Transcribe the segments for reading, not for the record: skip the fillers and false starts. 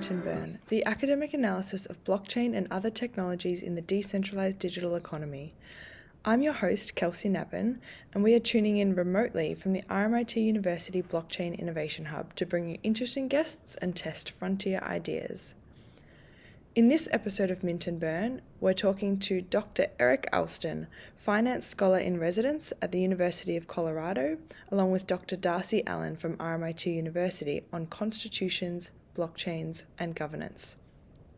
Minton Burn, the academic analysis of blockchain and other technologies in the decentralized digital economy. I'm your host, Kelsey Nabin, and we are tuning in remotely from the RMIT University Blockchain Innovation Hub to bring you interesting guests and test frontier ideas. In this episode of Minton Burn, we're talking to Dr. Eric Alston, finance scholar in residence at the University of Colorado, along with Dr. Darcy Allen from RMIT University on constitutions, blockchains, and governance.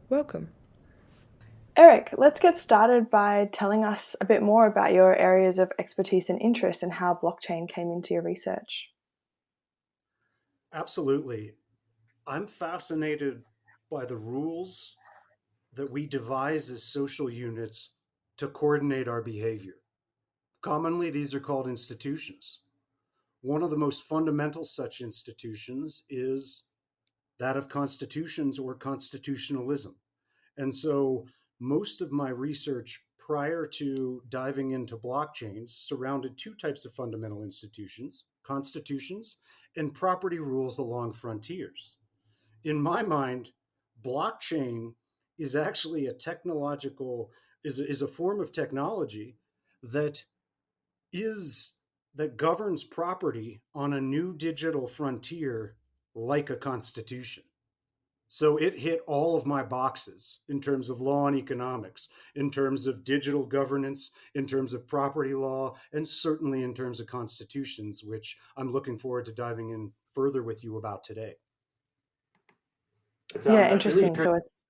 Welcome. Eric, let's get started by telling us a bit more about your areas of expertise and interest and how blockchain came into your research. Absolutely. I'm fascinated by the rules that we devise as social units to coordinate our behavior. Commonly, these are called institutions. One of the most fundamental such institutions is that of constitutions or constitutionalism. And so most of my research prior to diving into blockchains surrounded two types of fundamental institutions: constitutions and property rules along frontiers. In my mind, blockchain is actually a technological is a form of technology that is that governs property on a new digital frontier like a constitution. So it hit all of my boxes in terms of law and economics, in terms of digital governance, in terms of property law, and certainly in terms of constitutions, which I'm looking forward to diving in further with you about today. Yeah, That's really interesting. So it's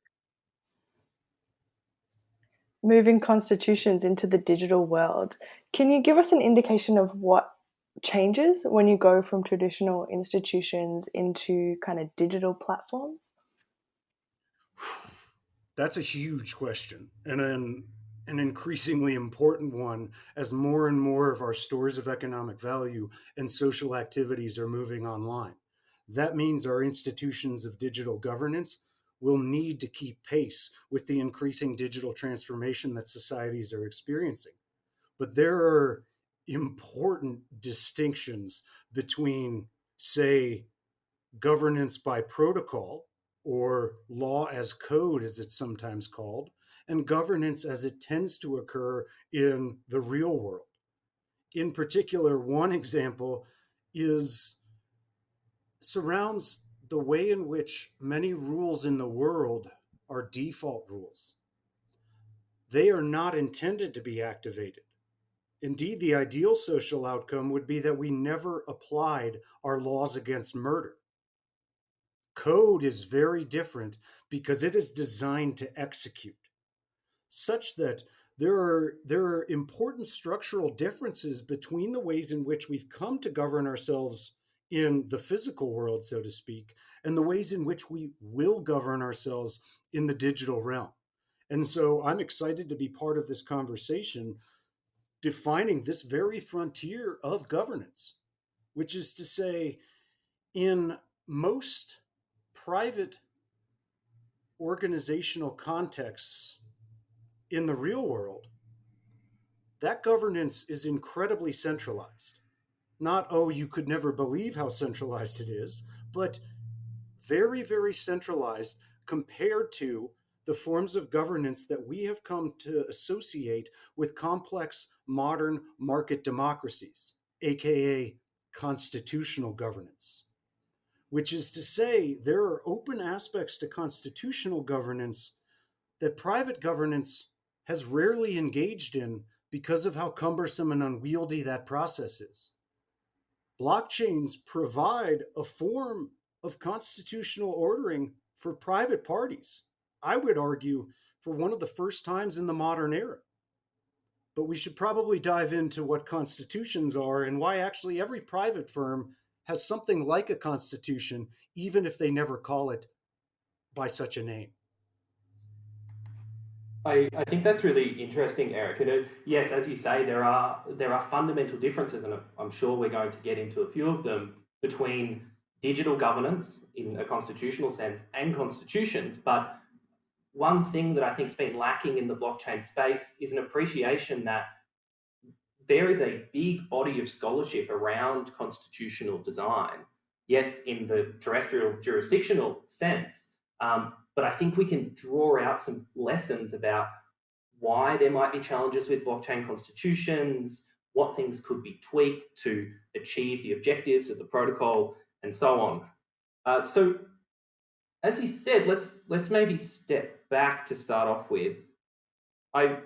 moving constitutions into the digital world. Can you give us an indication of what changes when you go from traditional institutions into kind of digital platforms? That's a huge question, and an increasingly important one as more and more of our stores of economic value and social activities are moving online. That means our institutions of digital governance will need to keep pace with the increasing digital transformation that societies are experiencing. But there are important distinctions between, say, governance by protocol, or law as code, as it's sometimes called, and governance as it tends to occur in the real world. In particular, one example is surrounds the way in which many rules in the world are default rules. They are not intended to be activated. Indeed, the ideal social outcome would be that we never applied our laws against murder. Code is very different because it is designed to execute, such that there are important structural differences between the ways in which we've come to govern ourselves in the physical world, so to speak, and the ways in which we will govern ourselves in the digital realm. And so I'm excited to be part of this conversation defining this very frontier of governance, which is to say, in most private organizational contexts in the real world, that governance is incredibly centralized. Not, oh, you could never believe how centralized it is, but very, very centralized compared to the forms of governance that we have come to associate with complex modern market democracies, aka constitutional governance. Which is to say, there are open aspects to constitutional governance that private governance has rarely engaged in because of how cumbersome and unwieldy that process is. Blockchains provide a form of constitutional ordering for private parties. I would argue for one of the first times in the modern era. But we should probably dive into what constitutions are and why actually every private firm has something like a constitution, even if they never call it by such a name. I think that's really interesting, Eric. And yes, as you say, there are fundamental differences, and I'm sure we're going to get into a few of them between digital governance in a constitutional sense and constitutions. But one thing that I think's been lacking in the blockchain space is an appreciation that there is a big body of scholarship around constitutional design. Yes, in the terrestrial jurisdictional sense, But I think we can draw out some lessons about why there might be challenges with blockchain constitutions, what things could be tweaked to achieve the objectives of the protocol, and so on. So, as you said, let's maybe step back to start off with. I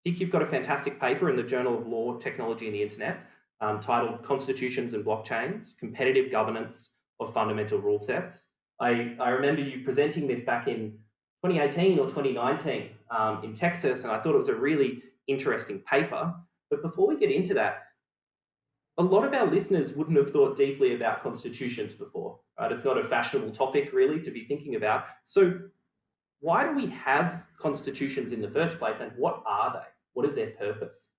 think you've got a fantastic paper in the Journal of Law, Technology and the Internet titled Constitutions and Blockchains, Competitive Governance of Fundamental Rule Sets. I remember you presenting this back in 2018 or 2019 in Texas, and I thought it was a really interesting paper. But before we get into that, a lot of our listeners wouldn't have thought deeply about constitutions before, right? It's not a fashionable topic really to be thinking about. So why do we have constitutions in the first place, and what are they? What is their purpose?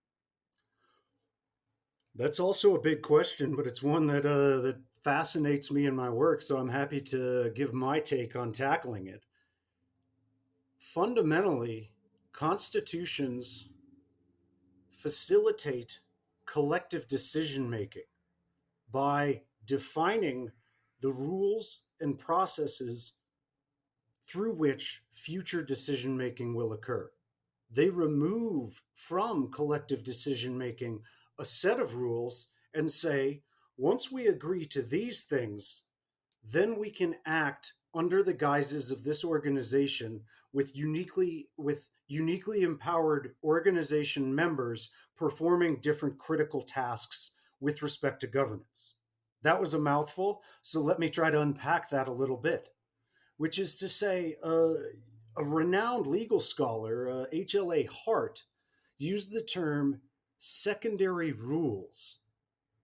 That's also a big question, but it's one that fascinates me in my work. So I'm happy to give my take on tackling it. Fundamentally, constitutions facilitate collective decision making by defining the rules and processes through which future decision making will occur. They remove from collective decision making a set of rules and say, once we agree to these things, then we can act under the guises of this organization with uniquely empowered organization members performing different critical tasks with respect to governance. That was a mouthful, so let me try to unpack that a little bit, which is to say, a renowned legal scholar, HLA Hart, used the term secondary rules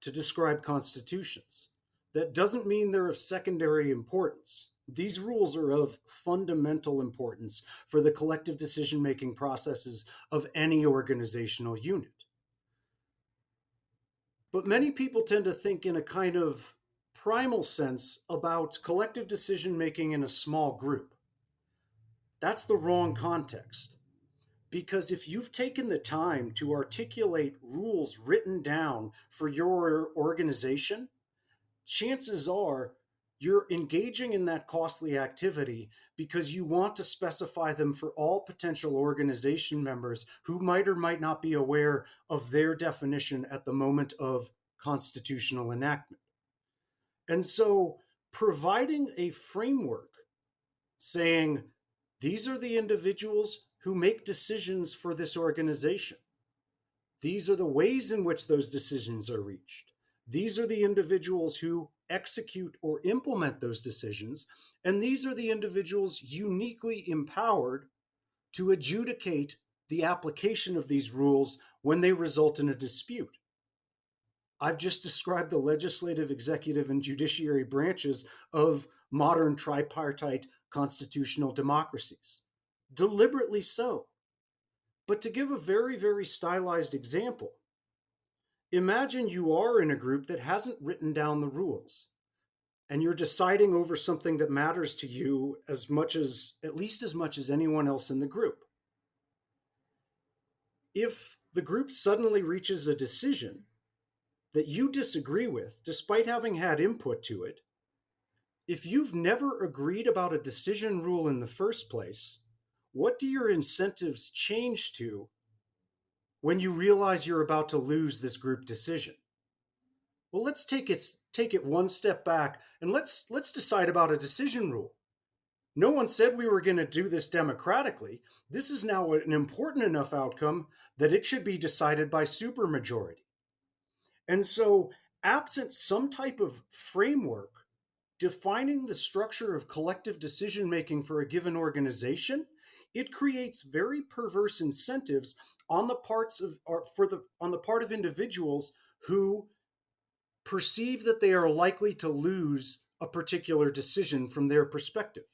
to describe constitutions. That doesn't mean they're of secondary importance. These rules are of fundamental importance for the collective decision-making processes of any organizational unit. But many people tend to think in a kind of primal sense about collective decision-making in a small group. That's the wrong context. Because if you've taken the time to articulate rules written down for your organization, chances are you're engaging in that costly activity because you want to specify them for all potential organization members who might or might not be aware of their definition at the moment of constitutional enactment. And so providing a framework saying, these are the individuals who make decisions for this organization. These are the ways in which those decisions are reached. These are the individuals who execute or implement those decisions. And these are the individuals uniquely empowered to adjudicate the application of these rules when they result in a dispute. I've just described the legislative, executive, and judiciary branches of modern tripartite constitutional democracies. Deliberately so. But to give a very, very stylized example, imagine you are in a group that hasn't written down the rules, and you're deciding over something that matters to you at least as much as anyone else in the group. If the group suddenly reaches a decision that you disagree with, despite having had input to it, if you've never agreed about a decision rule in the first place, what do your incentives change to when you realize you're about to lose this group decision? Well, let's take it one step back and let's decide about a decision rule. No one said we were going to do this democratically. This is now an important enough outcome that it should be decided by supermajority. And so, absent some type of framework defining the structure of collective decision-making for a given organization, it creates very perverse incentives on the part of individuals who perceive that they are likely to lose a particular decision from their perspective.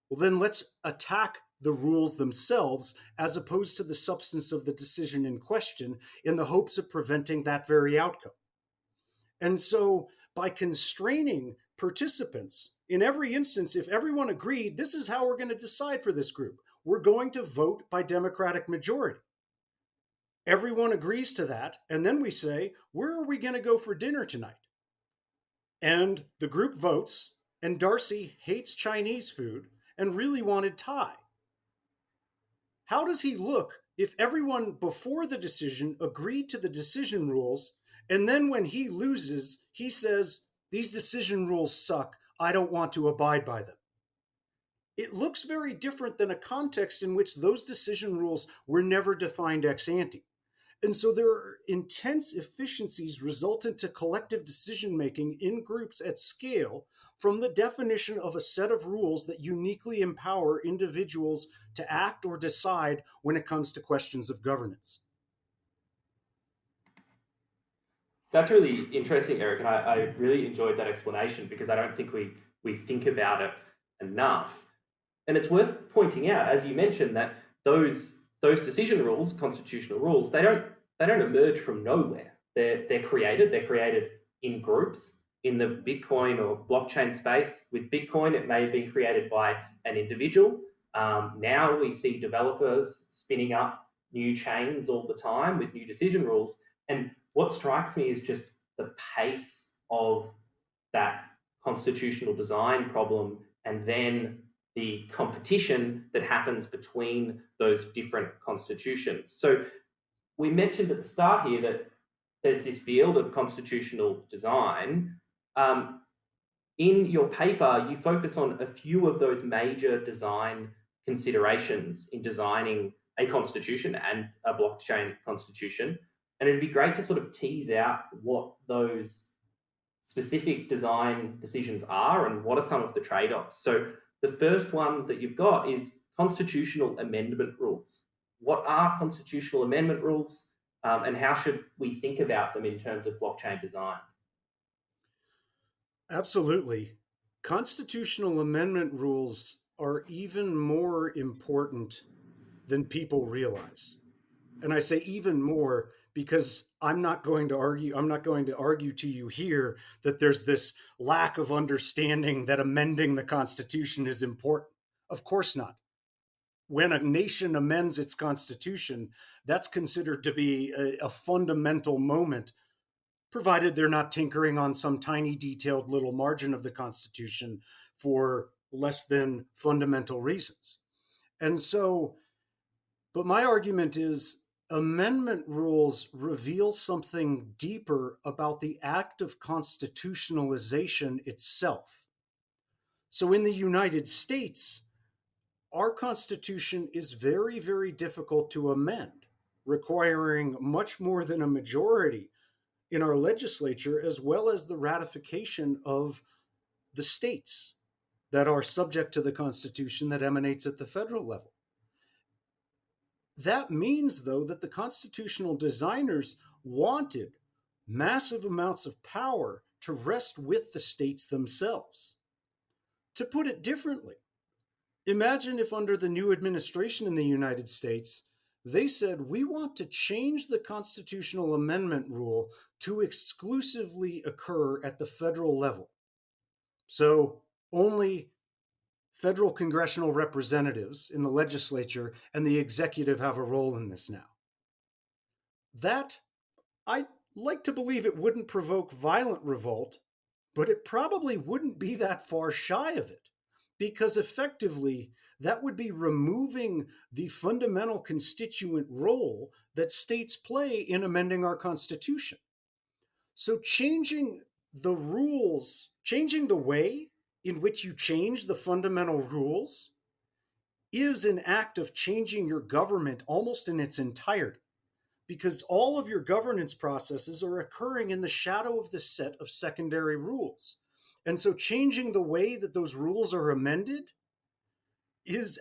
Well, then let's attack the rules themselves as opposed to the substance of the decision in question in the hopes of preventing that very outcome. And so by constraining participants, in every instance, if everyone agreed, this is how we're going to decide for this group, we're going to vote by democratic majority. Everyone agrees to that, and then we say, where are we going to go for dinner tonight? And the group votes, and Darcy hates Chinese food, and really wanted tie? How does he look if everyone before the decision agreed to the decision rules, and then when he loses, he says, these decision rules suck, I don't want to abide by them? It looks very different than a context in which those decision rules were never defined ex ante. And so there are intense efficiencies resultant to collective decision making in groups at scale from the definition of a set of rules that uniquely empower individuals to act or decide when it comes to questions of governance. That's really interesting, Eric, and I really enjoyed that explanation because I don't think we think about it enough. And it's worth pointing out, as you mentioned, that those decision rules, constitutional rules, they don't emerge from nowhere. They're created in groups in the Bitcoin or blockchain space. With Bitcoin, it may have been created by an individual. Now we see developers spinning up new chains all the time with new decision rules. And what strikes me is just the pace of that constitutional design problem and then the competition that happens between those different constitutions. So we mentioned at the start here that there's this field of constitutional design. In your paper, you focus on a few of those major design considerations in designing a constitution and a blockchain constitution. And it'd be great to sort of tease out what those specific design decisions are and what are some of the trade-offs. So the first one that you've got is constitutional amendment rules. What are constitutional amendment rules, and how should we think about them in terms of blockchain design? Absolutely. Constitutional amendment rules are even more important than people realize. And I say even more because I'm not going to argue to you here that there's this lack of understanding that amending the Constitution is important. Of course not. When a nation amends its constitution, that's considered to be a fundamental moment, provided they're not tinkering on some tiny detailed little margin of the Constitution for less than fundamental reasons. And so, but my argument is amendment rules reveal something deeper about the act of constitutionalization itself. So in the United States, our Constitution is very, very difficult to amend, requiring much more than a majority in our legislature, as well as the ratification of the states that are subject to the Constitution that emanates at the federal level. That means, though, that the constitutional designers wanted massive amounts of power to rest with the states themselves. To put it differently, imagine if under the new administration in the United States, they said, we want to change the constitutional amendment rule to exclusively occur at the federal level. So only federal congressional representatives in the legislature and the executive have a role in this now. That, I'd like to believe it wouldn't provoke violent revolt, but it probably wouldn't be that far shy of it, because effectively that would be removing the fundamental constituent role that states play in amending our Constitution. So changing the rules, changing the way in which you change the fundamental rules is an act of changing your government almost in its entirety, because all of your governance processes are occurring in the shadow of this set of secondary rules. And so changing the way that those rules are amended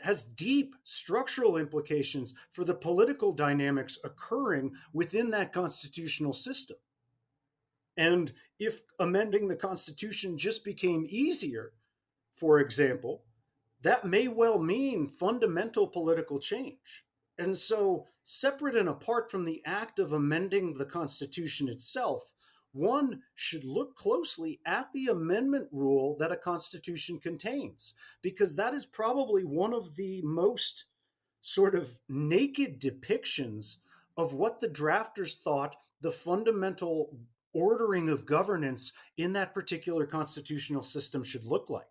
has deep structural implications for the political dynamics occurring within that constitutional system. And if amending the Constitution just became easier, for example, that may well mean fundamental political change. And so, separate and apart from the act of amending the Constitution itself, one should look closely at the amendment rule that a Constitution contains, because that is probably one of the most sort of naked depictions of what the drafters thought the fundamental ordering of governance in that particular constitutional system should look like.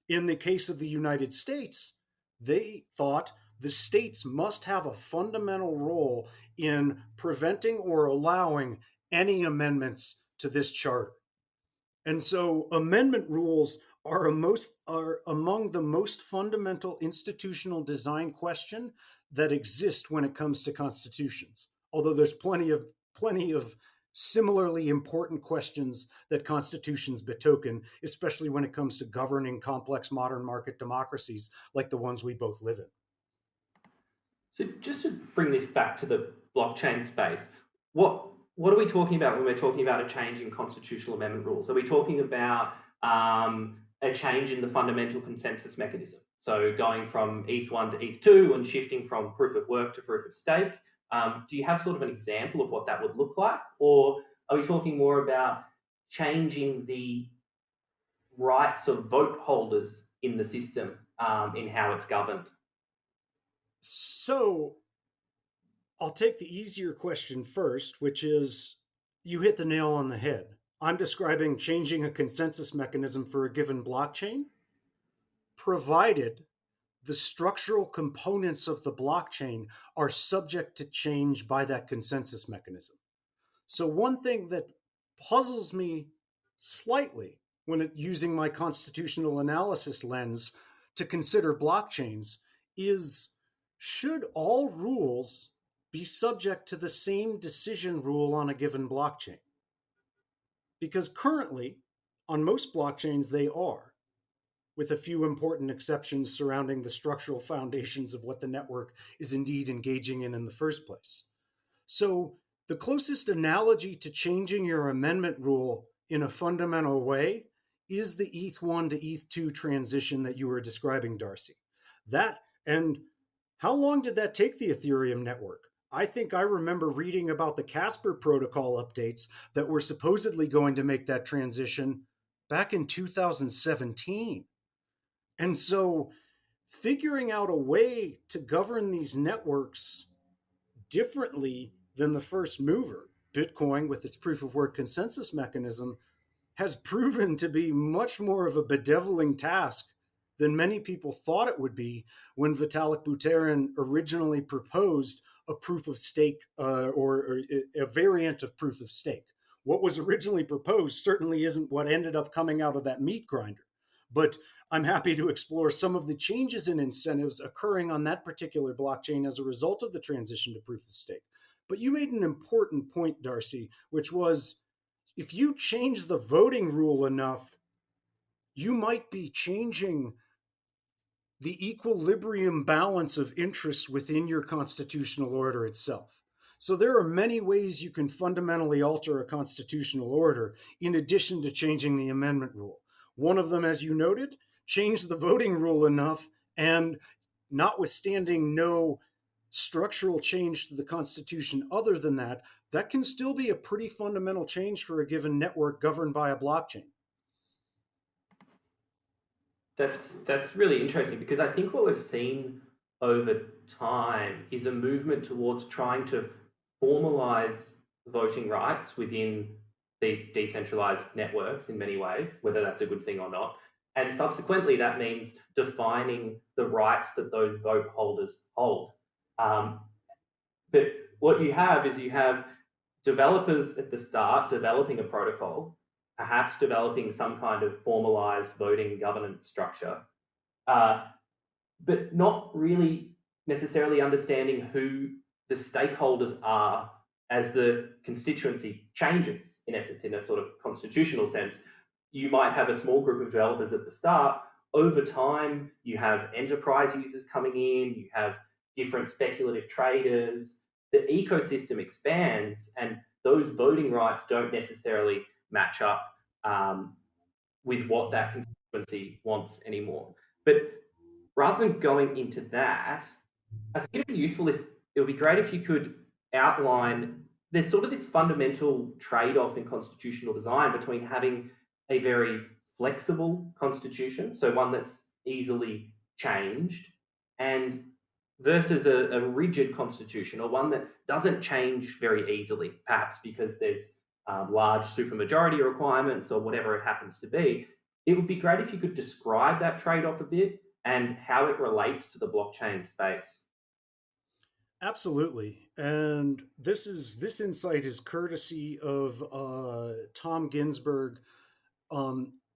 In the case of the United States, they thought the states must have a fundamental role in preventing or allowing any amendments to this charter. And so amendment rules are among the most fundamental institutional design question that exist when it comes to constitutions. Although there's plenty of similarly important questions that constitutions betoken, especially when it comes to governing complex modern market democracies like the ones we both live in. So just to bring this back to the blockchain space, what are we talking about when we're talking about a change in constitutional amendment rules? Are we talking about a change in the fundamental consensus mechanism? So going from ETH1 to ETH2 and shifting from proof of work to proof of stake. Do you have sort of an example of what that would look like? Or are we talking more about changing the rights of vote holders in the system in how it's governed? So I'll take the easier question first, which is you hit the nail on the head. I'm describing changing a consensus mechanism for a given blockchain, provided the structural components of the blockchain are subject to change by that consensus mechanism. So one thing that puzzles me slightly when using my constitutional analysis lens to consider blockchains is, should all rules be subject to the same decision rule on a given blockchain? Because currently, on most blockchains, they are, with a few important exceptions surrounding the structural foundations of what the network is indeed engaging in the first place. So the closest analogy to changing your amendment rule in a fundamental way is the ETH1 to ETH2 transition that you were describing, Darcy. That, and how long did that take the Ethereum network? I think I remember reading about the Casper protocol updates that were supposedly going to make that transition back in 2017. And so figuring out a way to govern these networks differently than the first mover, Bitcoin with its proof of work consensus mechanism, has proven to be much more of a bedeviling task than many people thought it would be when Vitalik Buterin originally proposed a proof of stake or a variant of proof of stake. What was originally proposed certainly isn't what ended up coming out of that meat grinder. But I'm happy to explore some of the changes in incentives occurring on that particular blockchain as a result of the transition to proof of stake. But you made an important point, Darcy, which was if you change the voting rule enough, you might be changing the equilibrium balance of interests within your constitutional order itself. So there are many ways you can fundamentally alter a constitutional order in addition to changing the amendment rule. One of them, as you noted, change the voting rule enough, and notwithstanding no structural change to the Constitution other than that, that can still be a pretty fundamental change for a given network governed by a blockchain. That's really interesting, because I think what we've seen over time is a movement towards trying to formalize voting rights within these decentralized networks in many ways, whether that's a good thing or not. And subsequently, that means defining the rights that those vote holders hold. But what you have is you have developers at the start developing a protocol, perhaps developing some kind of formalized voting governance structure, but not really necessarily understanding who the stakeholders are as the constituency changes, in essence, in a sort of constitutional sense. You might have a small group of developers at the start. Over time, you have enterprise users coming in, you have different speculative traders. The ecosystem expands, and those voting rights don't necessarily match up with what that constituency wants anymore. But rather than going into that, I think it'd be useful if it would be great if you could outline, there's sort of this fundamental trade-off in constitutional design between having a very flexible constitution, so one that's easily changed, and versus a rigid constitution, or one that doesn't change very easily, perhaps because there's large supermajority requirements or whatever it happens to be. It would be great if you could describe that trade off a bit and how it relates to the blockchain space. Absolutely. And this insight is courtesy of Tom Ginsberg,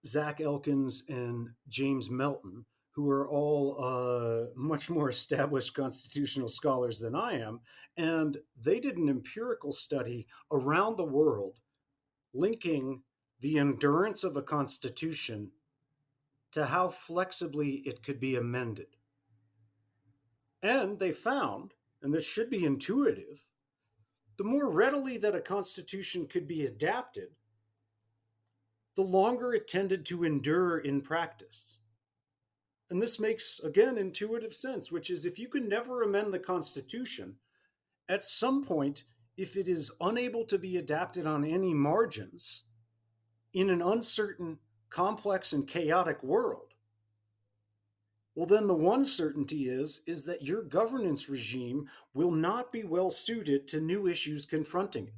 Zach Elkins, and James Melton, who are all much more established constitutional scholars than I am. And they did an empirical study around the world linking the endurance of a constitution to how flexibly it could be amended. And they found, and this should be intuitive, the more readily that a constitution could be adapted, the longer it tended to endure in practice. And this makes, again, intuitive sense, which is if you can never amend the Constitution, at some point, if it is unable to be adapted on any margins in an uncertain, complex, and chaotic world, well, then the one certainty is that your governance regime will not be well suited to new issues confronting it.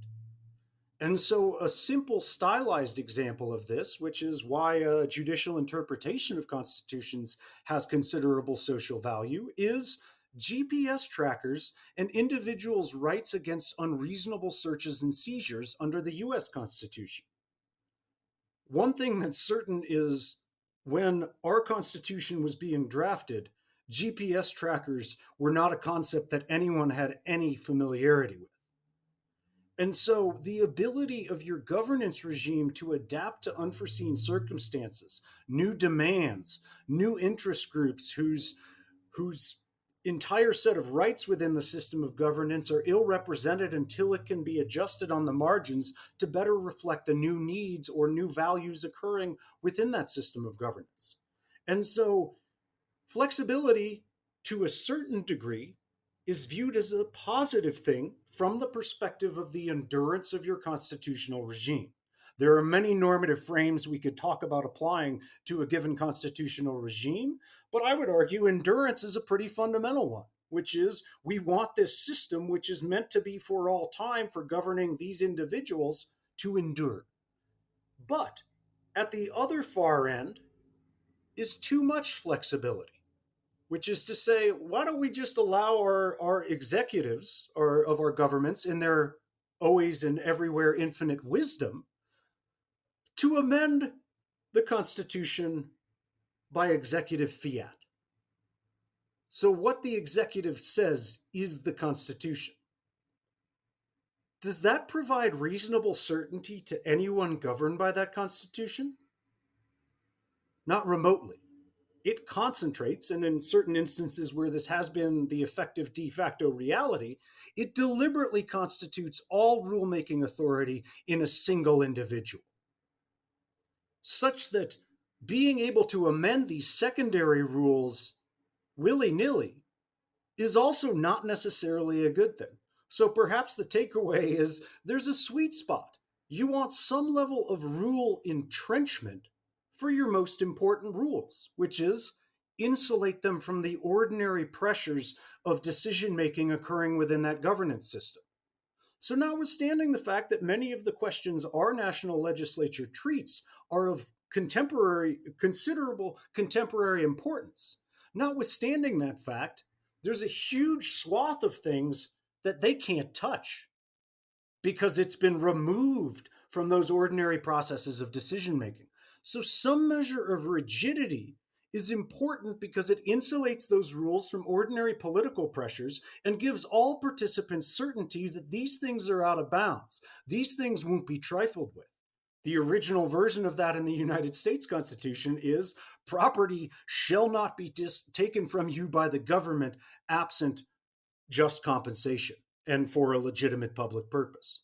And so, a simple stylized example of this, which is why a judicial interpretation of constitutions has considerable social value, is GPS trackers and individuals' rights against unreasonable searches and seizures under the US Constitution. One thing that's certain is when our Constitution was being drafted, GPS trackers were not a concept that anyone had any familiarity with. And so the ability of your governance regime to adapt to unforeseen circumstances, new demands, new interest groups whose entire set of rights within the system of governance are ill represented until it can be adjusted on the margins to better reflect the new needs or new values occurring within that system of governance. And so flexibility to a certain degree is viewed as a positive thing from the perspective of the endurance of your constitutional regime. There are many normative frames we could talk about applying to a given constitutional regime, but I would argue endurance is a pretty fundamental one, which is we want this system, which is meant to be for all time for governing these individuals, to endure. But at the other far end is too much flexibility, which is to say, why don't we just allow our executives of our governments in their always and everywhere infinite wisdom to amend the Constitution by executive fiat? So what the executive says is the Constitution. Does that provide reasonable certainty to anyone governed by that Constitution? Not remotely. It concentrates, and in certain instances where this has been the effective de facto reality, it deliberately constitutes all rulemaking authority in a single individual, such that being able to amend these secondary rules willy-nilly is also not necessarily a good thing. So perhaps the takeaway is there's a sweet spot. You want some level of rule entrenchment for your most important rules, which is insulate them from the ordinary pressures of decision making occurring within that governance system. So, notwithstanding the fact that many of the questions our national legislature treats are of considerable contemporary importance, notwithstanding that fact, there's a huge swath of things that they can't touch because it's been removed from those ordinary processes of decision making. So some measure of rigidity is important because it insulates those rules from ordinary political pressures and gives all participants certainty that these things are out of bounds. These things won't be trifled with. The original version of that in the United States Constitution is property shall not be taken from you by the government absent just compensation and for a legitimate public purpose.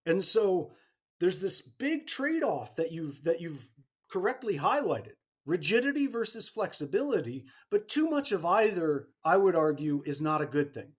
And so there's this big trade-off that you've correctly highlighted. Rigidity versus flexibility, but too much of either, I would argue, is not a good thing.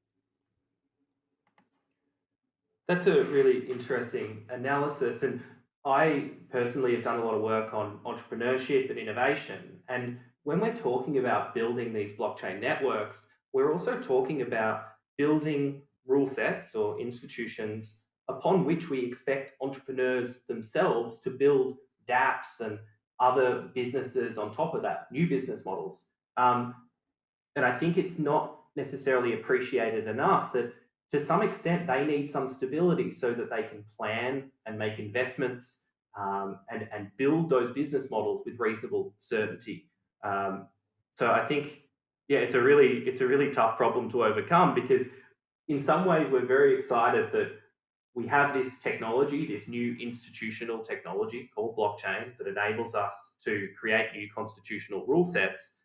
That's a really interesting analysis. And I personally have done a lot of work on entrepreneurship and innovation. And when we're talking about building these blockchain networks, we're also talking about building rule sets or institutions upon which we expect entrepreneurs themselves to build dApps and other businesses on top of that, new business models. And I think it's not necessarily appreciated enough that to some extent they need some stability so that they can plan and make investments, and build those business models with reasonable certainty. So I think, yeah, it's a really tough problem to overcome, because in some ways we're very excited that we have this technology, this new institutional technology called blockchain, that enables us to create new constitutional rule sets.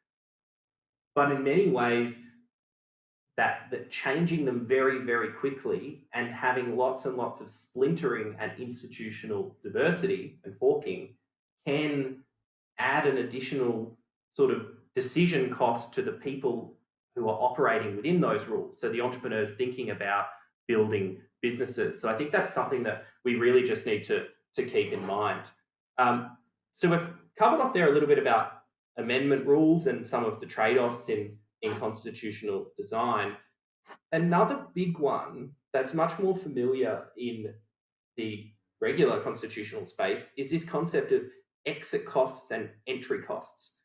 But in many ways, that changing them very, very quickly and having lots and lots of splintering and institutional diversity and forking can add an additional sort of decision cost to the people who are operating within those rules. So the entrepreneurs thinking about building businesses. So I think that's something that we really just need to keep in mind. So we've covered off there a little bit about amendment rules and some of the trade-offs in constitutional design. Another big one that's much more familiar in the regular constitutional space is this concept of exit costs and entry costs.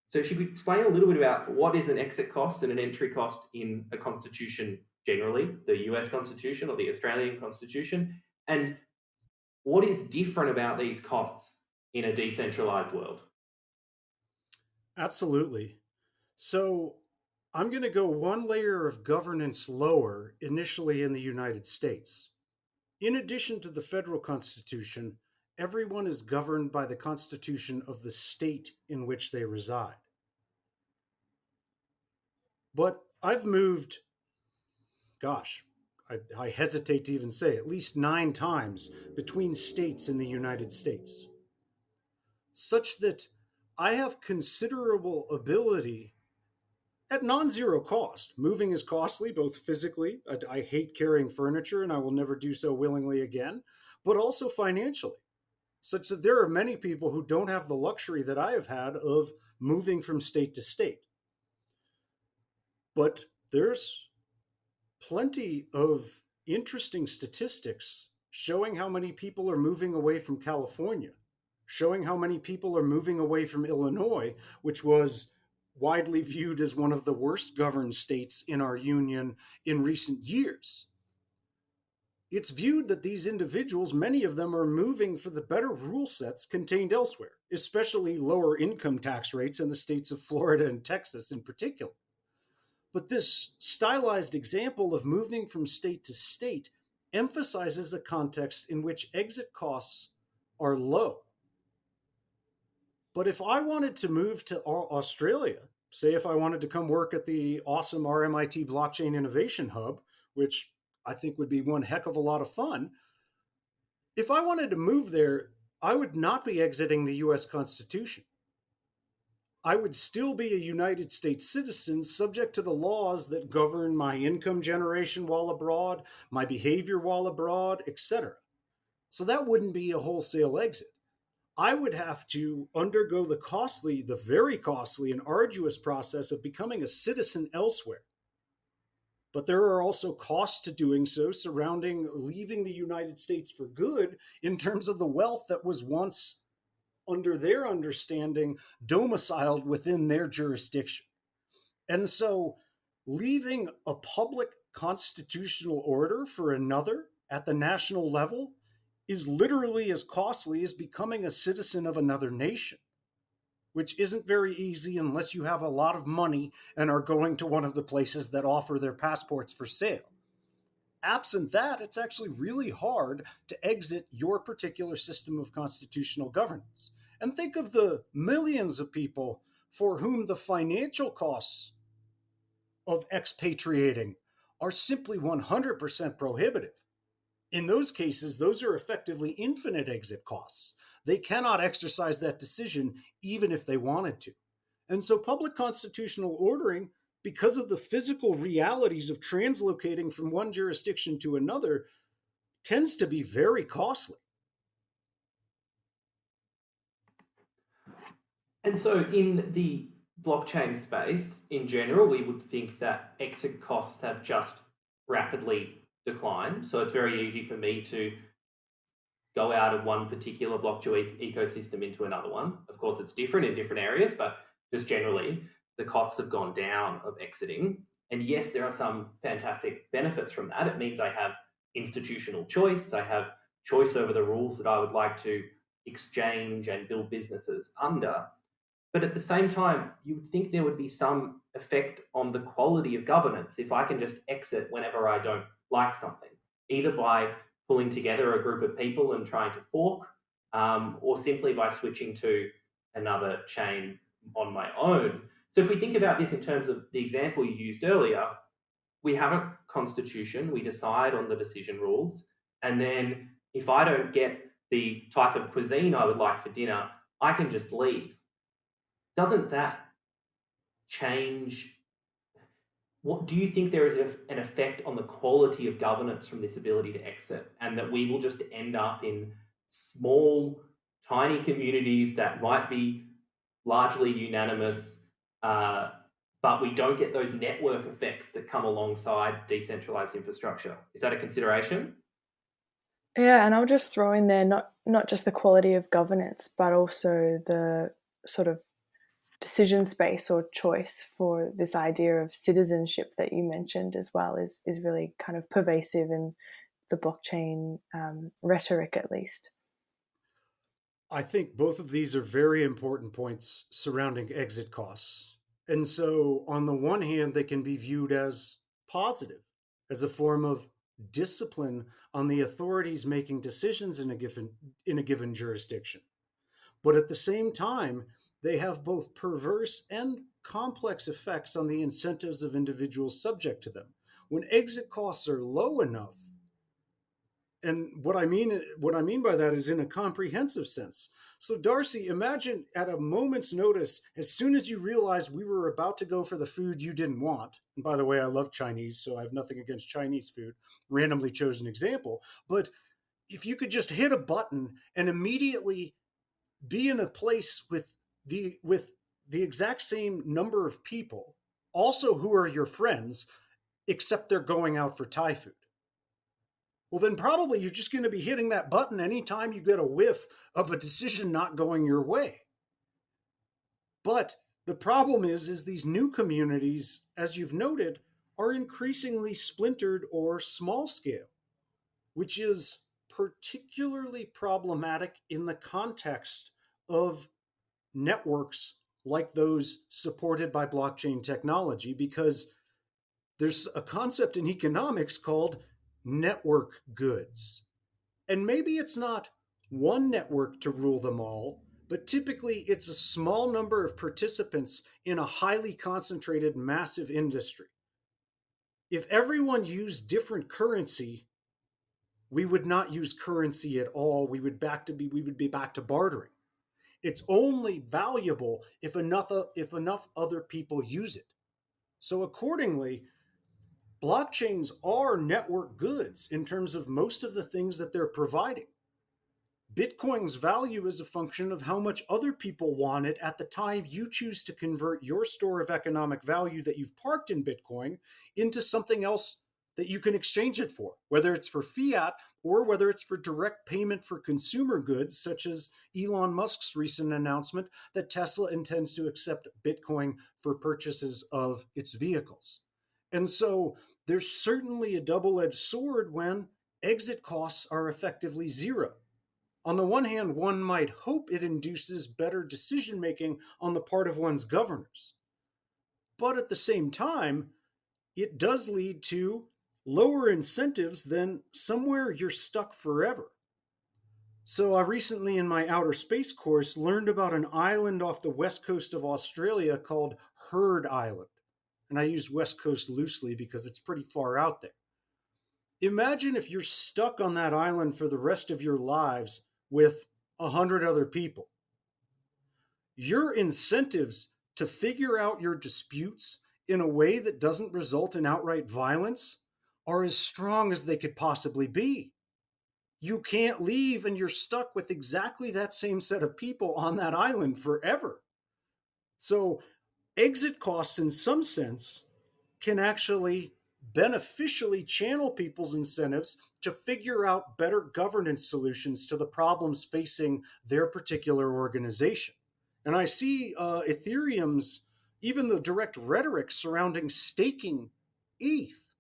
So if you could explain a little bit about what is an exit cost and an entry cost in a constitution generally, the US Constitution or the Australian Constitution, and what is different about these costs in a decentralized world? Absolutely. So I'm going to go one layer of governance lower, initially in the United States. In addition to the federal constitution, everyone is governed by the constitution of the state in which they reside. But I've moved, gosh, I hesitate to even say, at least 9 times between states in the United States, such that I have considerable ability at non-zero cost. Moving is costly, both physically, I hate carrying furniture and I will never do so willingly again, but also financially, such that there are many people who don't have the luxury that I have had of moving from state to state. But there's plenty of interesting statistics showing how many people are moving away from California, showing how many people are moving away from Illinois, which was widely viewed as one of the worst governed states in our union in recent years. It's viewed that these individuals, many of them, are moving for the better rule sets contained elsewhere, especially lower income tax rates in the states of Florida and Texas in particular. But this stylized example of moving from state to state emphasizes a context in which exit costs are low. But if I wanted to move to Australia, say if I wanted to come work at the awesome RMIT Blockchain Innovation Hub, which I think would be one heck of a lot of fun, if I wanted to move there, I would not be exiting the US Constitution. I would still be a United States citizen subject to the laws that govern my income generation while abroad, my behavior while abroad, etc. So that wouldn't be a wholesale exit. I would have to undergo the very costly and arduous process of becoming a citizen elsewhere. But there are also costs to doing so surrounding leaving the United States for good in terms of the wealth that was once, under their understanding, domiciled within their jurisdiction. And so leaving a public constitutional order for another at the national level is literally as costly as becoming a citizen of another nation, which isn't very easy unless you have a lot of money and are going to one of the places that offer their passports for sale. Absent that, it's actually really hard to exit your particular system of constitutional governance. And think of the millions of people for whom the financial costs of expatriating are simply 100% prohibitive. In those cases, those are effectively infinite exit costs. They cannot exercise that decision even if they wanted to. And so public constitutional ordering, because of the physical realities of translocating from one jurisdiction to another, tends to be very costly. And so in the blockchain space, in general, we would think that exit costs have just rapidly declined. So it's very easy for me to go out of one particular blockchain ecosystem into another one. Of course, it's different in different areas, but just generally, the costs have gone down of exiting. And yes, there are some fantastic benefits from that. It means I have institutional choice. I have choice over the rules that I would like to exchange and build businesses under. But at the same time, you would think there would be some effect on the quality of governance if I can just exit whenever I don't like something, either by pulling together a group of people and trying to fork, or simply by switching to another chain on my own. So if we think about this in terms of the example you used earlier, we have a constitution, we decide on the decision rules, and then if I don't get the type of cuisine I would like for dinner, I can just leave. Doesn't that change? What do you think there is an effect on the quality of governance from this ability to exit, and that we will just end up in small, tiny communities that might be largely unanimous, but we don't get those network effects that come alongside decentralized infrastructure? Is that a consideration? Yeah, and I'll just throw in there not just the quality of governance, but also the sort of decision space or choice for this idea of citizenship that you mentioned as well is really kind of pervasive in the blockchain rhetoric, at least. I think both of these are very important points surrounding exit costs. And so, on the one hand, they can be viewed as positive, as a form of discipline on the authorities making decisions in a given jurisdiction. But at the same time, they have both perverse and complex effects on the incentives of individuals subject to them. When exit costs are low enough, and what I mean by that is in a comprehensive sense. So Darcy, imagine at a moment's notice, as soon as you realized we were about to go for the food you didn't want. And by the way, I love Chinese, so I have nothing against Chinese food. Randomly chosen example, but if you could just hit a button and immediately be in a place with the exact same number of people, also who are your friends, except they're going out for Thai food. Well, then probably you're just going to be hitting that button anytime you get a whiff of a decision not going your way. But the problem is these new communities, as you've noted, are increasingly splintered or small scale, which is particularly problematic in the context of networks like those supported by blockchain technology, because there's a concept in economics called network goods. And maybe it's not one network to rule them all, but typically it's a small number of participants in a highly concentrated, massive industry. If everyone used different currency, we would not use currency at all. We would be back to bartering. It's only valuable if enough other people use it. So accordingly, blockchains are network goods in terms of most of the things that they're providing. Bitcoin's value is a function of how much other people want it at the time you choose to convert your store of economic value that you've parked in Bitcoin into something else that you can exchange it for, whether it's for fiat or whether it's for direct payment for consumer goods, such as Elon Musk's recent announcement that Tesla intends to accept Bitcoin for purchases of its vehicles. And so there's certainly a double-edged sword when exit costs are effectively zero. On the one hand, one might hope it induces better decision making on the part of one's governors. But at the same time, it does lead to lower incentives than somewhere you're stuck forever. So I recently, in my outer space course, learned about an island off the west coast of Australia called Heard Island. And I use west coast loosely because it's pretty far out there. Imagine if you're stuck on that island for the rest of your lives with 100 other people. Your incentives to figure out your disputes in a way that doesn't result in outright violence are as strong as they could possibly be. You can't leave, and you're stuck with exactly that same set of people on that island forever. So exit costs, in some sense, can actually beneficially channel people's incentives to figure out better governance solutions to the problems facing their particular organization. And I see Ethereum's, even the direct rhetoric surrounding staking ETH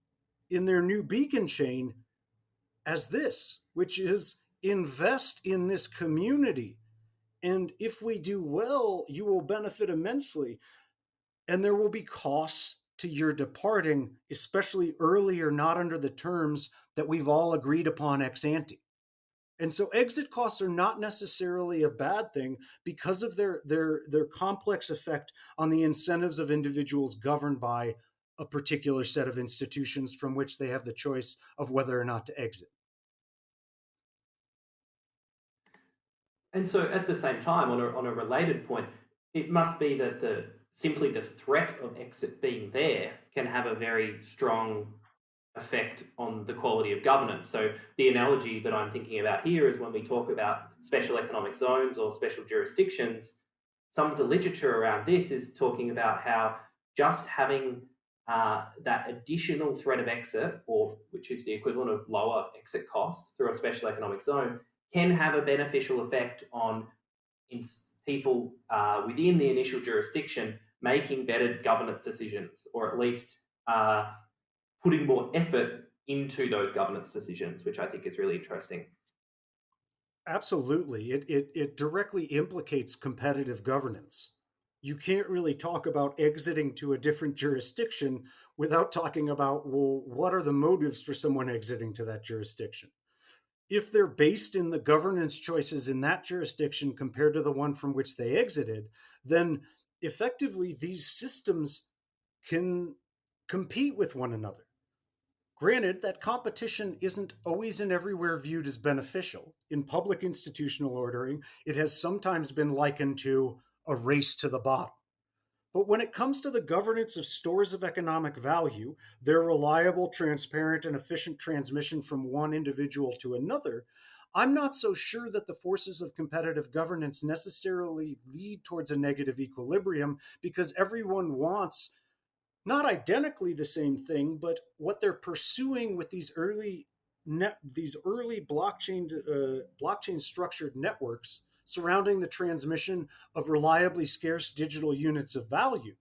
in their new beacon chain as this, which is invest in this community. And if we do well, you will benefit immensely. And there will be costs to your departing, especially early or not under the terms that we've all agreed upon ex ante. And so exit costs are not necessarily a bad thing because of their complex effect on the incentives of individuals governed by a particular set of institutions from which they have the choice of whether or not to exit. And so at the same time, on a related point, it must be that simply the threat of exit being there can have a very strong effect on the quality of governance. So the analogy that I'm thinking about here is when we talk about special economic zones or special jurisdictions, some of the literature around this is talking about how just having that additional threat of exit, or which is the equivalent of lower exit costs through a special economic zone, can have a beneficial effect on people within the initial jurisdiction making better governance decisions, or at least putting more effort into those governance decisions, which I think is really interesting. Absolutely. It directly implicates competitive governance. You can't really talk about exiting to a different jurisdiction without talking about, well, what are the motives for someone exiting to that jurisdiction? If they're based in the governance choices in that jurisdiction compared to the one from which they exited, then effectively these systems can compete with one another. Granted, that competition isn't always and everywhere viewed as beneficial. In public institutional ordering, it has sometimes been likened to a race to the bottom. But when it comes to the governance of stores of economic value, their reliable, transparent, and efficient transmission from one individual to another, I'm not so sure that the forces of competitive governance necessarily lead towards a negative equilibrium, because everyone wants not identically the same thing, but what they're pursuing with these early blockchain structured networks surrounding the transmission of reliably scarce digital units of value.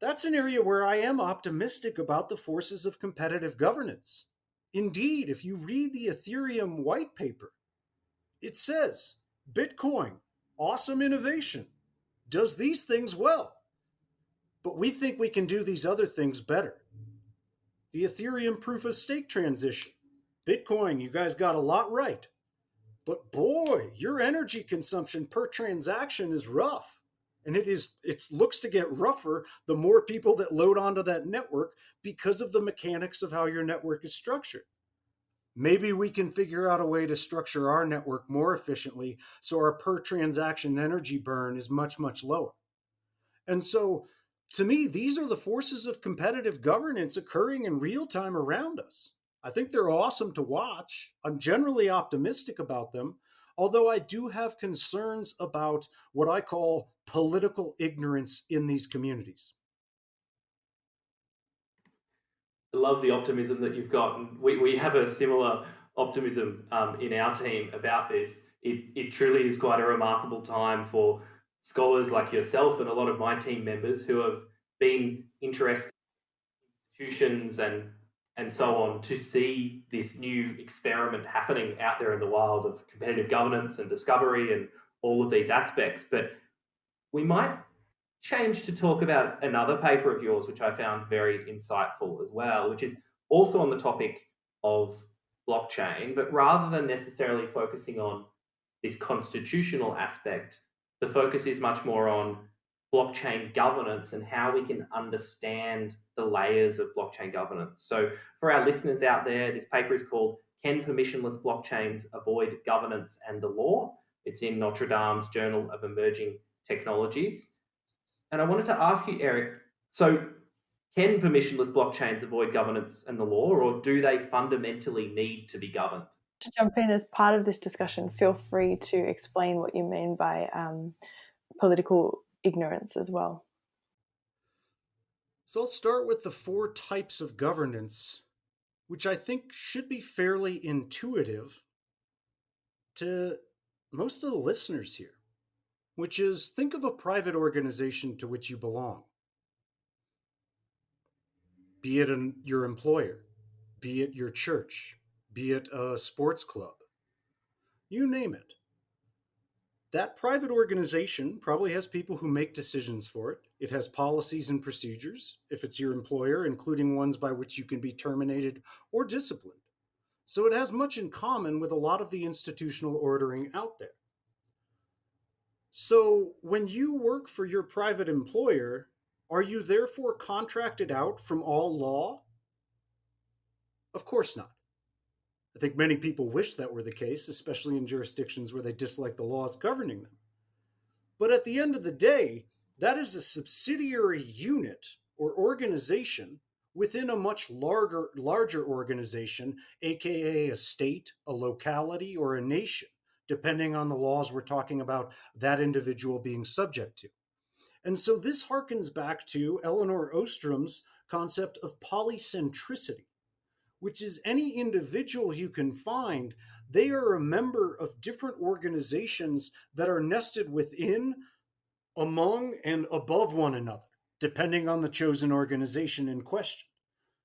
That's an area where I am optimistic about the forces of competitive governance. Indeed, if you read the Ethereum white paper, it says Bitcoin, awesome innovation, does these things well, but we think we can do these other things better. The Ethereum proof of stake transition, Bitcoin, you guys got a lot right. But boy, your energy consumption per transaction is rough. And it looks to get rougher the more people that load onto that network because of the mechanics of how your network is structured. Maybe we can figure out a way to structure our network more efficiently so our per transaction energy burn is much, much lower. And so, to me, these are the forces of competitive governance occurring in real time around us. I think they're awesome to watch. I'm generally optimistic about them, although I do have concerns about what I call political ignorance in these communities. I love the optimism that you've got. And we have a similar optimism in our team about this. It truly is quite a remarkable time for scholars like yourself and a lot of my team members who have been interested in institutions and so on to see this new experiment happening out there in the wild of competitive governance and discovery and all of these aspects. But we might change to talk about another paper of yours, which I found very insightful as well, which is also on the topic of blockchain, but rather than necessarily focusing on this constitutional aspect, the focus is much more on blockchain governance and how we can understand the layers of blockchain governance. So for our listeners out there, this paper is called Can Permissionless Blockchains Avoid Governance and the Law? It's in Notre Dame's Journal of Emerging Technologies. And I wanted to ask you, Eric, so can permissionless blockchains avoid governance and the law, or do they fundamentally need to be governed? To jump in as part of this discussion, feel free to explain what you mean by political ignorance as well. So I'll start with the four types of governance, which I think should be fairly intuitive to most of the listeners here, which is think of a private organization to which you belong, be it your employer, be it your church, be it a sports club, you name it. That private organization probably has people who make decisions for it. It has policies and procedures, if it's your employer, including ones by which you can be terminated or disciplined. So it has much in common with a lot of the institutional ordering out there. So when you work for your private employer, are you therefore contracted out from all law? Of course not. I think many people wish that were the case, especially in jurisdictions where they dislike the laws governing them. But at the end of the day, that is a subsidiary unit or organization within a much larger organization, aka a state, a locality, or a nation, depending on the laws we're talking about that individual being subject to. And so this harkens back to Elinor Ostrom's concept of polycentricity, which is any individual you can find, they are a member of different organizations that are nested within, among, and above one another, depending on the chosen organization in question.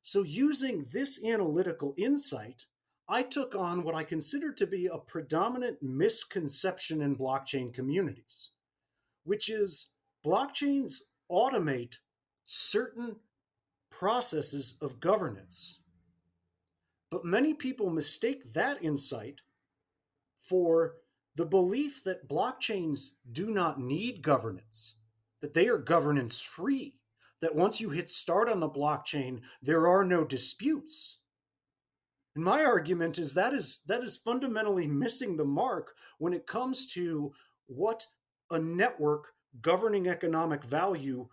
So, using this analytical insight, I took on what I consider to be a predominant misconception in blockchain communities, which is blockchains automate certain processes of governance. But many people mistake that insight for the belief that blockchains do not need governance, that they are governance free, that once you hit start on the blockchain, there are no disputes. And my argument is that is fundamentally missing the mark when it comes to what a network governing economic value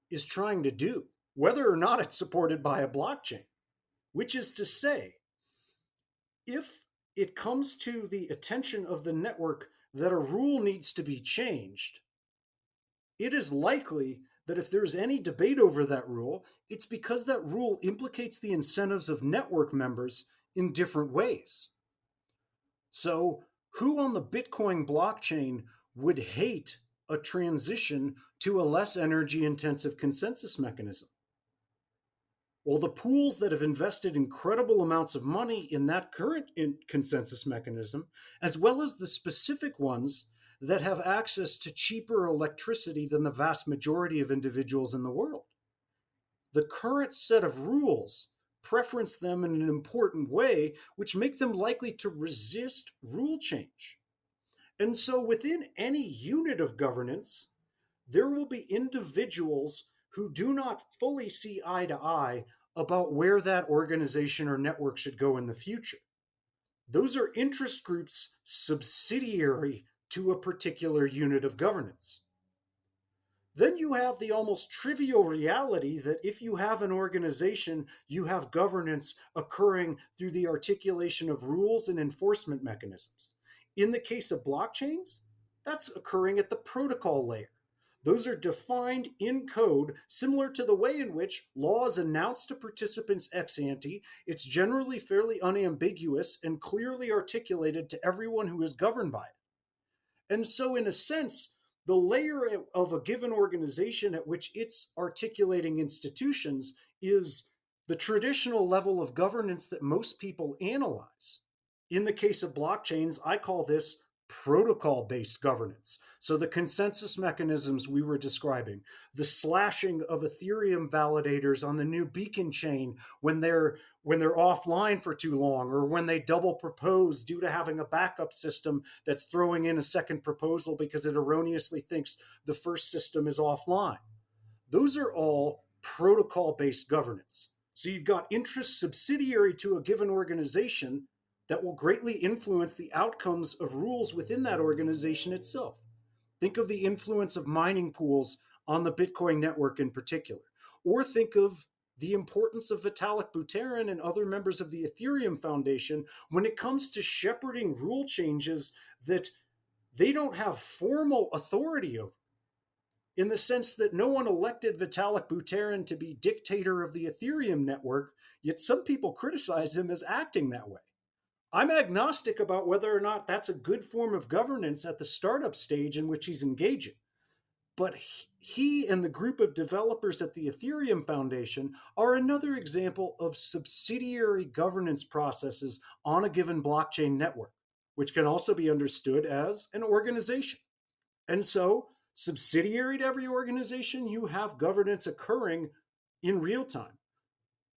is trying to do, whether or not it's supported by a blockchain, which is to say, if it comes to the attention of the network that a rule needs to be changed, it is likely that if there's any debate over that rule, it's because that rule implicates the incentives of network members in different ways. So, who on the Bitcoin blockchain would hate a transition to a less energy intensive consensus mechanism? Well, the pools that have invested incredible amounts of money in that current consensus mechanism, as well as the specific ones that have access to cheaper electricity than the vast majority of individuals in the world. The current set of rules preference them in an important way, which make them likely to resist rule change. And so within any unit of governance, there will be individuals who do not fully see eye to eye about where that organization or network should go in the future. Those are interest groups subsidiary to a particular unit of governance. Then you have the almost trivial reality that if you have an organization, you have governance occurring through the articulation of rules and enforcement mechanisms. In the case of blockchains, that's occurring at the protocol layer. Those are defined in code, similar to the way in which law is announced to participants ex ante. It's generally fairly unambiguous and clearly articulated to everyone who is governed by it. And so, in a sense, the layer of a given organization at which it's articulating institutions is the traditional level of governance that most people analyze. In the case of blockchains, I call this protocol-based governance. So the consensus mechanisms we were describing, the slashing of Ethereum validators on the new beacon chain when they're offline for too long, or when they double propose due to having a backup system that's throwing in a second proposal because it erroneously thinks the first system is offline. Those are all protocol-based governance. So you've got interests subsidiary to a given organization that will greatly influence the outcomes of rules within that organization itself. Think of the influence of mining pools on the Bitcoin network in particular, or think of the importance of Vitalik Buterin and other members of the Ethereum Foundation when it comes to shepherding rule changes that they don't have formal authority over. in the sense that no one elected Vitalik Buterin to be dictator of the Ethereum network, yet some people criticize him as acting that way. I'm agnostic about whether or not that's a good form of governance at the startup stage in which he's engaging. But he and the group of developers at the Ethereum Foundation are another example of subsidiary governance processes on a given blockchain network, which can also be understood as an organization. And so, subsidiary to every organization, you have governance occurring in real time.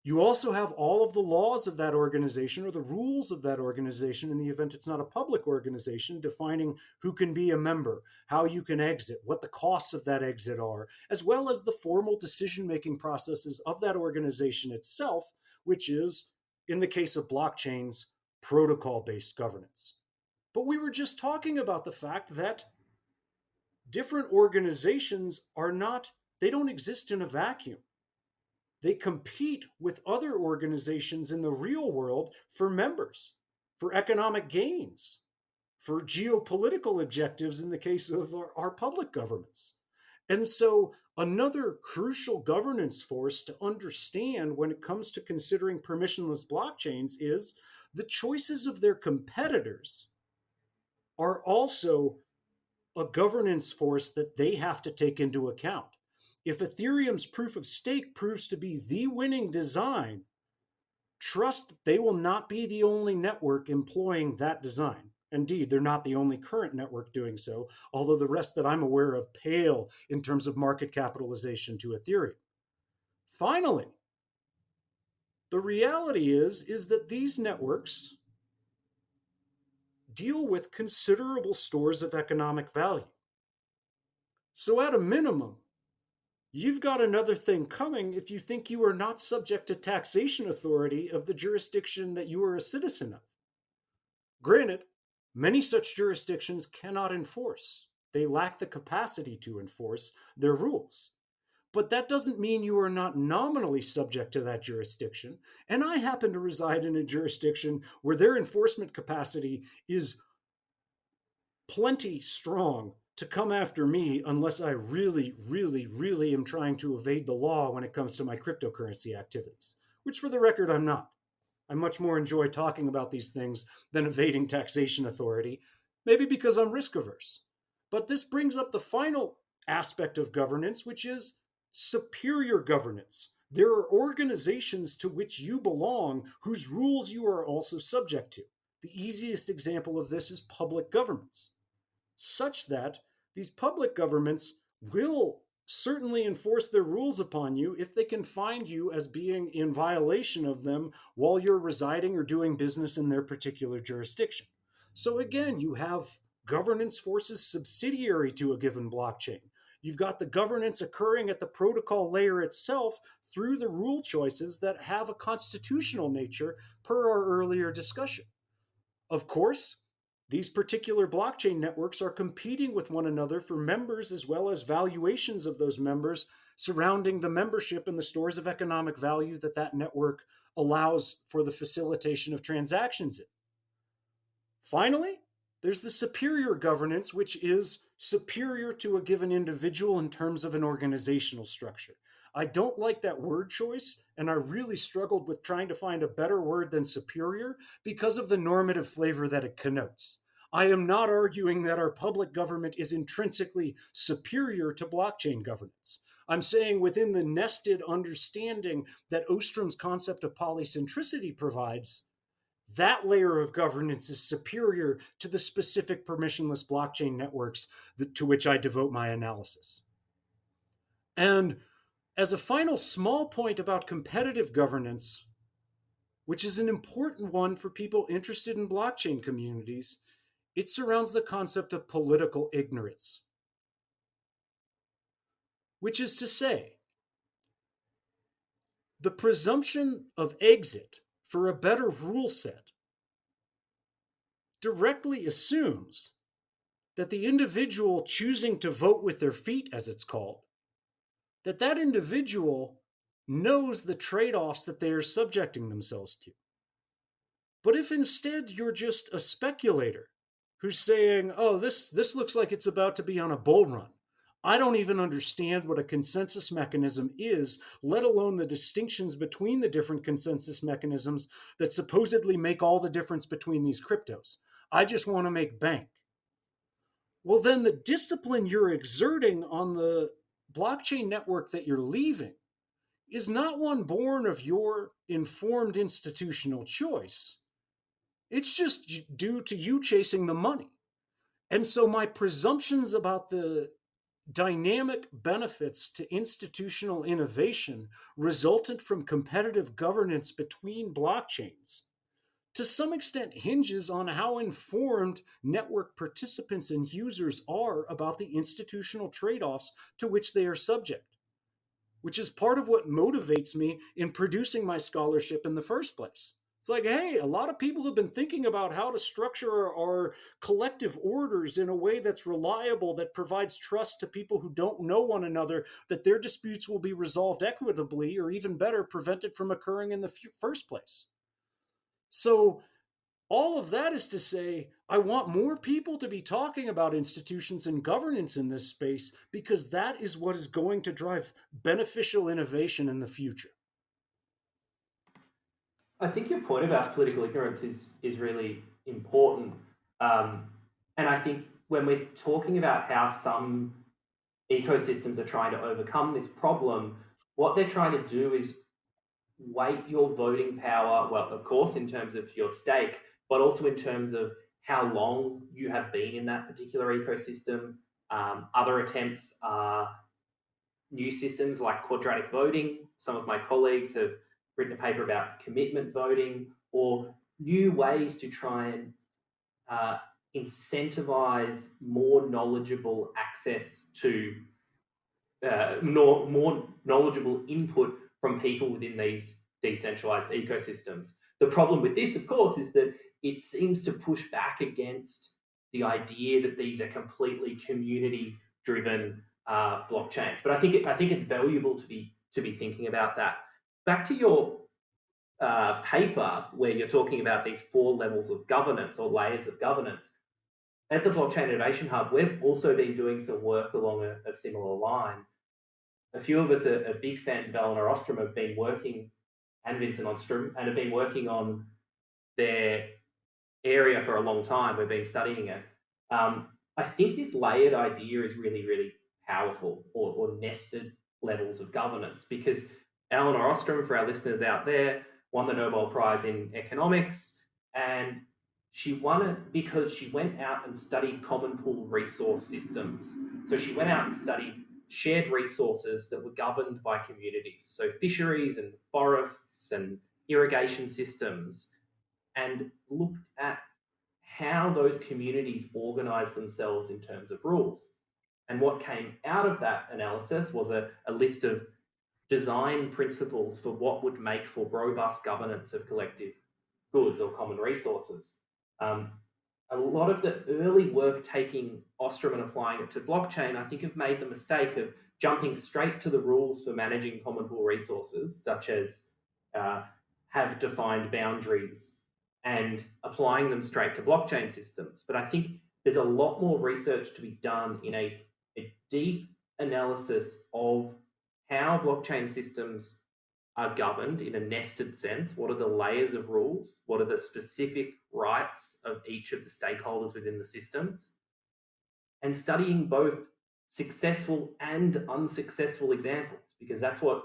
You also have all of the laws of that organization or the rules of that organization in the event it's not a public organization, defining who can be a member, how you can exit, what the costs of that exit are, as well as the formal decision-making processes of that organization itself, which is, in the case of blockchains, protocol-based governance. But we were just talking about the fact that different organizations they don't exist in a vacuum. They compete with other organizations in the real world for members, for economic gains, for geopolitical objectives in the case of our public governments. And so, another crucial governance force to understand when it comes to considering permissionless blockchains is the choices of their competitors are also a governance force that they have to take into account. If Ethereum's proof of stake proves to be the winning design, trust that they will not be the only network employing that design. Indeed, they're not the only current network doing so, although the rest that I'm aware of pale in terms of market capitalization to Ethereum. Finally, the reality is that these networks deal with considerable stores of economic value. So at a minimum, you've got another thing coming if you think you are not subject to taxation authority of the jurisdiction that you are a citizen of. Granted, many such jurisdictions cannot enforce. They lack the capacity to enforce their rules. But that doesn't mean you are not nominally subject to that jurisdiction. And I happen to reside in a jurisdiction where their enforcement capacity is plenty strong to come after me unless I really, really, really am trying to evade the law when it comes to my cryptocurrency activities, which for the record, I'm not. I much more enjoy talking about these things than evading taxation authority, maybe because I'm risk averse. But this brings up the final aspect of governance, which is superior governance. There are organizations to which you belong whose rules you are also subject to. The easiest example of this is public governments, such that these public governments will certainly enforce their rules upon you if they can find you as being in violation of them while you're residing or doing business in their particular jurisdiction. So again, you have governance forces subsidiary to a given blockchain. You've got the governance occurring at the protocol layer itself through the rule choices that have a constitutional nature per our earlier discussion. Of course, these particular blockchain networks are competing with one another for members as well as valuations of those members surrounding the membership and the stores of economic value that that network allows for the facilitation of transactions in. Finally, there's the superior governance, which is superior to a given individual in terms of an organizational structure. I don't like that word choice, and I really struggled with trying to find a better word than superior because of the normative flavor that it connotes. I am not arguing that our public government is intrinsically superior to blockchain governance. I'm saying within the nested understanding that Ostrom's concept of polycentricity provides, that layer of governance is superior to the specific permissionless blockchain networks to which I devote my analysis. And as a final small point about competitive governance, which is an important one for people interested in blockchain communities, it surrounds the concept of political ignorance. Which is to say, the presumption of exit for a better rule set directly assumes that the individual choosing to vote with their feet, as it's called, that individual knows the trade-offs that they are subjecting themselves to. But if instead you're just a speculator who's saying, oh, this looks like it's about to be on a bull run, I don't even understand what a consensus mechanism is, let alone the distinctions between the different consensus mechanisms that supposedly make all the difference between these cryptos. I just want to make bank. Well, then the discipline you're exerting on the blockchain network that you're leaving is not one born of your informed institutional choice. It's just due to you chasing the money. And so my presumptions about the dynamic benefits to institutional innovation resultant from competitive governance between blockchains to some extent hinges on how informed network participants and users are about the institutional trade-offs to which they are subject, which is part of what motivates me in producing my scholarship in the first place. It's like, hey, a lot of people have been thinking about how to structure our collective orders in a way that's reliable, that provides trust to people who don't know one another, that their disputes will be resolved equitably, or even better, prevented from occurring in the first place. So, all of that is to say, I want more people to be talking about institutions and governance in this space because that is what is going to drive beneficial innovation in the future. I think your point about political ignorance is really important. And I think when we're talking about how some ecosystems are trying to overcome this problem, what they're trying to do is weight your voting power, well, of course, in terms of your stake, but also in terms of how long you have been in that particular ecosystem. Other attempts are new systems like quadratic voting. Some of my colleagues have written a paper about commitment voting, or new ways to try and incentivize more knowledgeable access to more knowledgeable input from people within these decentralized ecosystems. The problem with this, of course, is that it seems to push back against the idea that these are completely community-driven blockchains. But I think it's valuable to be thinking about that. Back to your paper where you're talking about these 4 levels of governance or layers of governance. At the Blockchain Innovation Hub, we've also been doing some work along a similar line. A few of us are big fans of Eleanor Ostrom, have been working, and Vincent Ostrom, and have been working on their area for a long time. We've been studying it. I think this layered idea is really, really powerful, or nested levels of governance, because Eleanor Ostrom, for our listeners out there, won the Nobel Prize in economics, and she won it because she went out and studied common pool resource systems. So she went out and studied shared resources that were governed by communities, so fisheries and forests and irrigation systems, and looked at how those communities organize themselves in terms of rules. And what came out of that analysis was a list of design principles for what would make for robust governance of collective goods or common resources. A lot of the early work taking Ostrom and applying it to blockchain, I think, have made the mistake of jumping straight to the rules for managing common pool resources, such as have defined boundaries, and applying them straight to blockchain systems. But I think there's a lot more research to be done in a deep analysis of how blockchain systems are governed in a nested sense. What are the layers of rules? What are the specific rights of each of the stakeholders within the systems? And studying both successful and unsuccessful examples, because that's what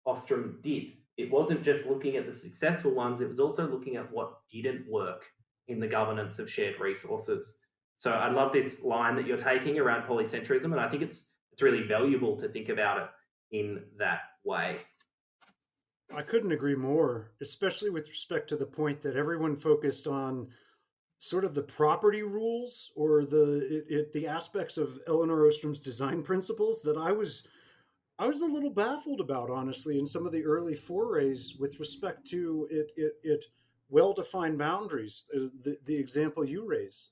Ostrom did. It wasn't just looking at the successful ones, it was also looking at what didn't work in the governance of shared resources. So I love this line that you're taking around polycentrism, and I think it's really valuable to think about it in that way. I couldn't agree more, especially with respect to the point that everyone focused on sort of the property rules or the aspects of Eleanor Ostrom's design principles that I was a little baffled about, honestly, in some of the early forays with respect to it well-defined boundaries, the example you raise,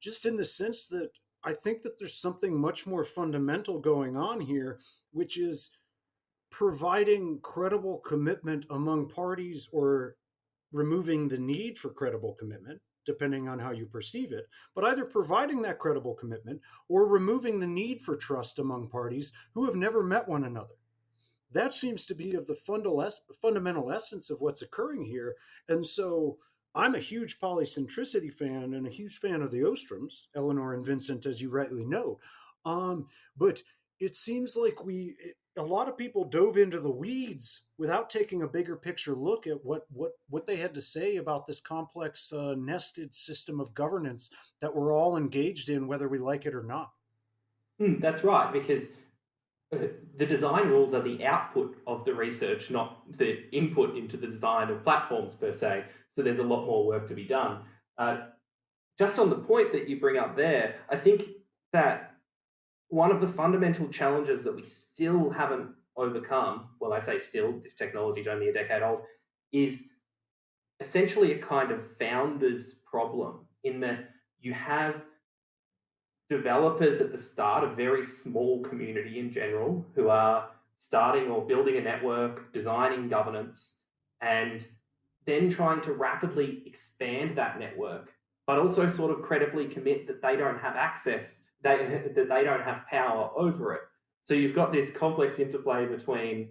just in the sense that I think that there's something much more fundamental going on here, which is providing credible commitment among parties or removing the need for credible commitment. depending on how you perceive it, but either providing that credible commitment or removing the need for trust among parties who have never met one another. That seems to be of the fundamental essence of what's occurring here. And so I'm a huge polycentricity fan and a huge fan of the Ostroms, Eleanor and Vincent, as you rightly note. But it seems like a lot of people dove into the weeds without taking a bigger picture look at what they had to say about this complex nested system of governance that we're all engaged in, whether we like it or not. That's right, because the design rules are the output of the research, not the input into the design of platforms per se. So there's a lot more work to be done. Just on the point that you bring up there, I think that one of the fundamental challenges that we still haven't overcome, well, I say still, this technology is only a decade old, is essentially a kind of founder's problem, in that you have developers at the start, a very small community in general, who are starting or building a network, designing governance, and then trying to rapidly expand that network, but also sort of credibly commit that they don't have access, that they don't have power over it. So you've got this complex interplay between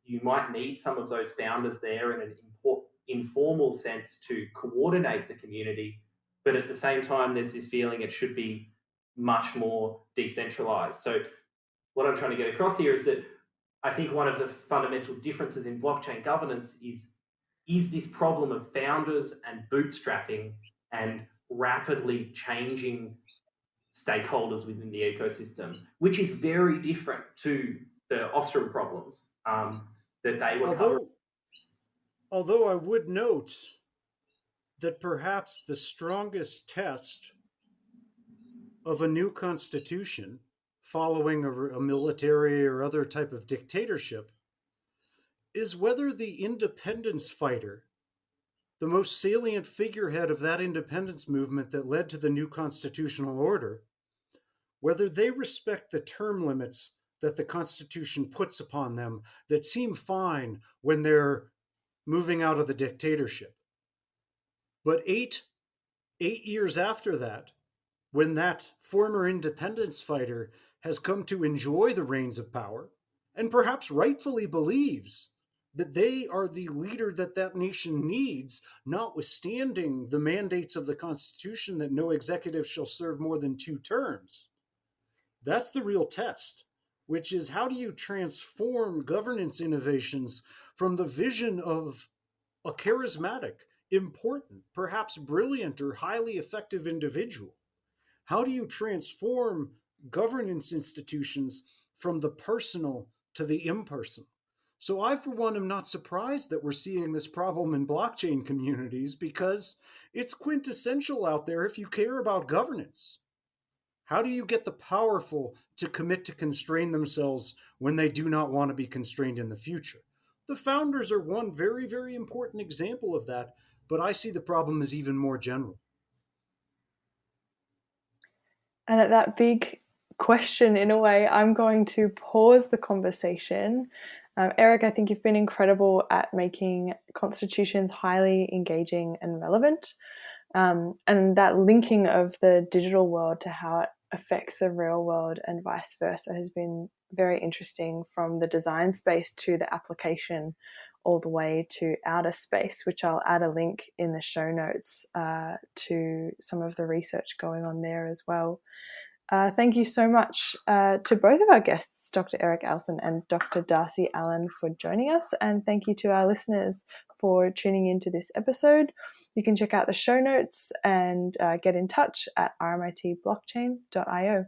you might need some of those founders there in an informal sense to coordinate the community, but at the same time, there's this feeling it should be much more decentralized. So what I'm trying to get across here is that I think one of the fundamental differences in blockchain governance is this problem of founders and bootstrapping and rapidly changing stakeholders within the ecosystem, which is very different to the Ostrom problems that they were covering. Although I would note that perhaps the strongest test of a new constitution following a military or other type of dictatorship is whether the independence fighter, the most salient figurehead of that independence movement that led to the new constitutional order, whether they respect the term limits that the Constitution puts upon them that seem fine when they're moving out of the dictatorship. But eight years after that, when that former independence fighter has come to enjoy the reins of power, and perhaps rightfully believes that they are the leader that that nation needs, notwithstanding the mandates of the Constitution that no executive shall serve more than 2 terms, that's the real test, which is how do you transform governance innovations from the vision of a charismatic, important, perhaps brilliant or highly effective individual? How do you transform governance institutions from the personal to the impersonal? So I, for one, am not surprised that we're seeing this problem in blockchain communities, because it's quintessential out there if you care about governance. How do you get the powerful to commit to constrain themselves when they do not want to be constrained in the future? The founders are one very, very important example of that, but I see the problem as even more general. And at that big question, in a way, I'm going to pause the conversation. Eric, I think you've been incredible at making constitutions highly engaging and relevant. And that linking of the digital world to how it affects the real world and vice versa has been very interesting, from the design space to the application all the way to outer space, which I'll add a link in the show notes to some of the research going on there as well. Thank you so much to both of our guests, Dr. Eric Alston and Dr. Darcy Allen, for joining us. And thank you to our listeners for tuning into this episode. You can check out the show notes and get in touch at rmitblockchain.io.